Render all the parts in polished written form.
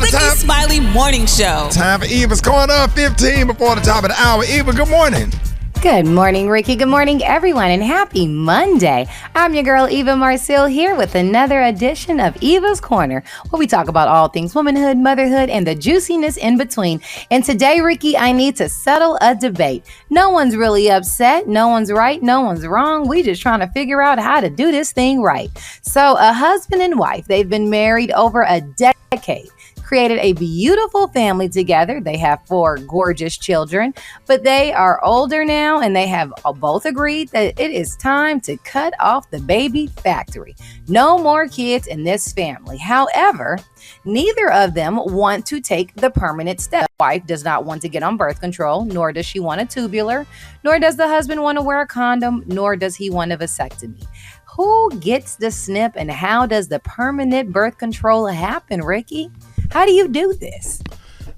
Rickey Smiley Morning Show. Time for Eva's Corner, 15 before the top of the hour. Eva, good morning. Good morning, Rickey. Good morning, everyone, and happy Monday. I'm your girl, Eva Marcille, here with another edition of Eva's Corner, where we talk about all things womanhood, motherhood, and the juiciness in between. And today, Rickey, I need to settle a debate. No one's really upset. No one's right. No one's wrong. We just trying to figure out how to do this thing right. So a husband and wife, they've been married over a decade. Created a beautiful family together. They have 4 gorgeous children, but they are older now and they have both agreed that it is time to cut off the baby factory. No more kids in this family. However, neither of them want to take the permanent step. The wife does not want to get on birth control, nor does she want a tubular, nor does the husband want to wear a condom, nor does he want a vasectomy. Who gets the snip and how does the permanent birth control happen, Rickey? How do you do this?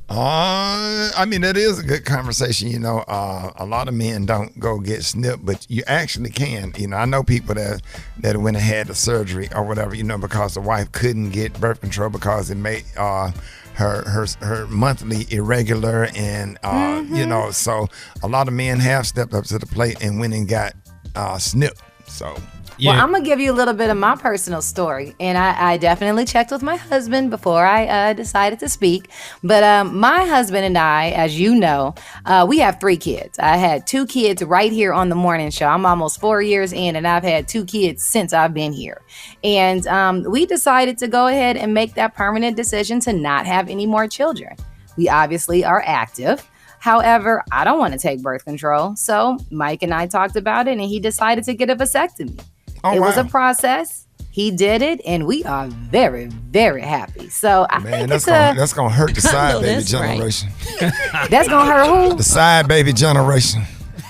That is a good conversation. A lot of men don't go get snipped, but you actually can. I know people that went and had the surgery or whatever, because the wife couldn't get birth control because it made her monthly irregular, and so a lot of men have stepped up to the plate and went and got snipped. So. Yeah. Well, I'm going to give you a little bit of my personal story. And I definitely checked with my husband before I decided to speak. But my husband and I, as you know, we have 3 kids. I had 2 kids right here on the morning show. I'm almost 4 years in, and I've had 2 kids since I've been here. And we decided to go ahead and make that permanent decision to not have any more children. We obviously are active. However, I don't want to take birth control. So Mike and I talked about it, and he decided to get a vasectomy. It was a process. He did it, and we are very, very happy. So I think that's gonna hurt the side baby generation. Right. That's gonna hurt who? The side baby generation.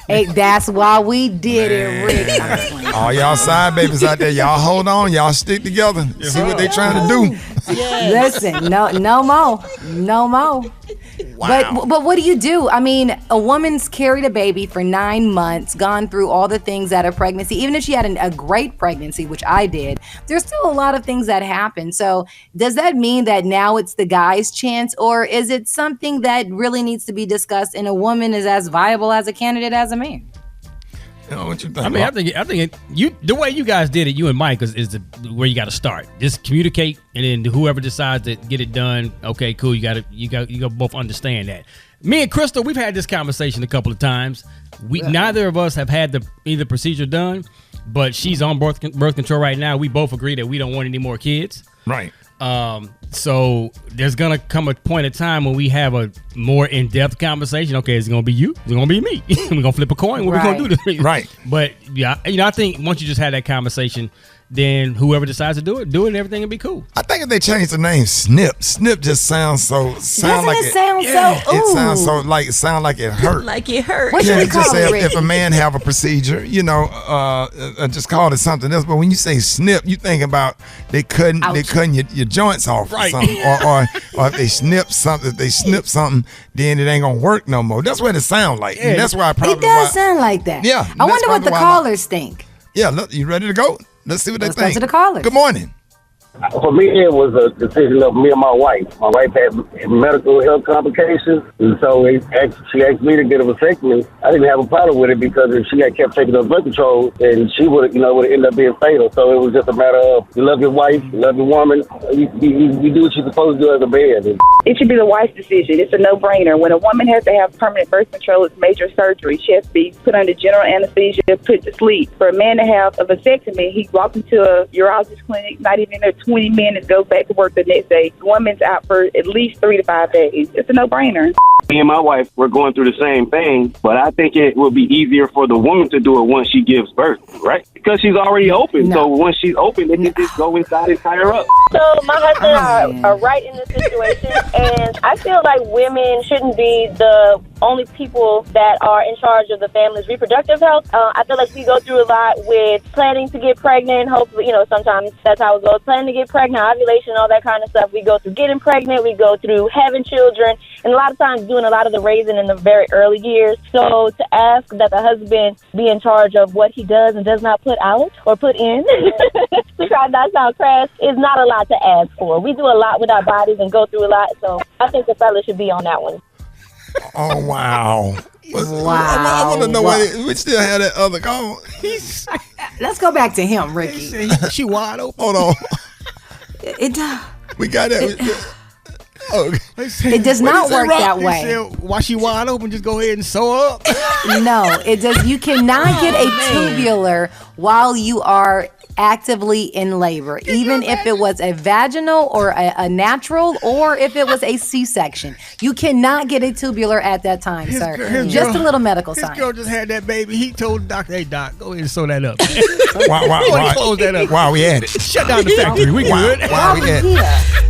Hey, that's why we did it, Rick. All y'all side babies out there, y'all hold on, y'all stick together. See what they trying to do. Yes. Listen, no more. Wow. But what do you do? I mean, a woman's carried a baby for 9 months, gone through all the things that a pregnancy, even if she had a great pregnancy, which I did, there's still a lot of things that happen. So does that mean that now it's the guy's chance, or is it something that really needs to be discussed and a woman is as viable as a candidate as a man? What you think? I mean, I think the way you guys did it, you and Mike, is where you got to start. Just communicate, and then whoever decides to get it done, okay, cool. You got to both understand that. Me and Crystal, we've had this conversation a couple of times. Neither of us have had either procedure done, but she's on birth control right now. We both agree that we don't want any more kids. Right. So there's gonna come a point in time when we have a more in-depth conversation. Okay, is it gonna be you? Is it gonna be me? We're gonna flip a coin. What we gonna do this? Right. But yeah, I think once you just had that conversation, then whoever decides to do it, and everything will be cool. I think if they change the name Snip just sounds like it sound like it hurt. Like it hurt. What should we call it? If a man have a procedure, just call it something else. But when you say snip, you think about they cutting your joints off or something, or if they snip something, then it ain't gonna work no more. That's what it sounds like. Yeah. And that's why it does sound like that. Yeah. I wonder what the callers think. Yeah, look, you ready to go? Let's see what they think. Let's go to the callers. Good morning. For me, it was a decision of me and my wife. My wife had medical health complications, and so she asked me to get a vasectomy. I didn't have a problem with it because if she had kept taking those birth control, then she would have ended up being fatal. So it was just a matter of you love your wife, you love your woman, you do what you're supposed to do as a man. It should be the wife's decision. It's a no-brainer. When a woman has to have permanent birth control, it's major surgery. She has to be put under general anesthesia, put to sleep. For a man to have a vasectomy, he walks into a urologist clinic, not even in there 20 minutes, goes back to work the next day. The woman's out for at least 3 to 5 days. It's a no-brainer. Me and my wife were going through the same thing, but I think it will be easier for the woman to do it once she gives birth, right? Because she's already open. No. So once she's open, they can just go inside and tie her up. So my husband are right in this situation, and I feel like women shouldn't be the only people that are in charge of the family's reproductive health. I feel like we go through a lot with planning to get pregnant. Hopefully, sometimes that's how it goes. Planning to get pregnant, ovulation, all that kind of stuff. We go through getting pregnant. We go through having children. And a lot of times doing a lot of the raising in the very early years. So to ask that the husband be in charge of what he does and does not put out or put in, to try not to sound crass, is not a lot to ask for. We do a lot with our bodies and go through a lot. So I think the fella should be on that one. Oh, wow. Wow. I want to know why we still have that other call. Let's go back to him, Ricky. She wide open. Hold on. It We got that. It does not work that way. Why she wide open? Just go ahead and sew up. No, it does. You cannot get a tubular while you are actively in labor, even if it was a vaginal or a natural, or if it was a C-section. You cannot get a tubular at that time, sir. Just a little medical science. This girl just had that baby. He told the doctor, "Hey, doc, go ahead and sew that up." Why Close that up. While we at it. Shut down the factory. We good. Why we at it.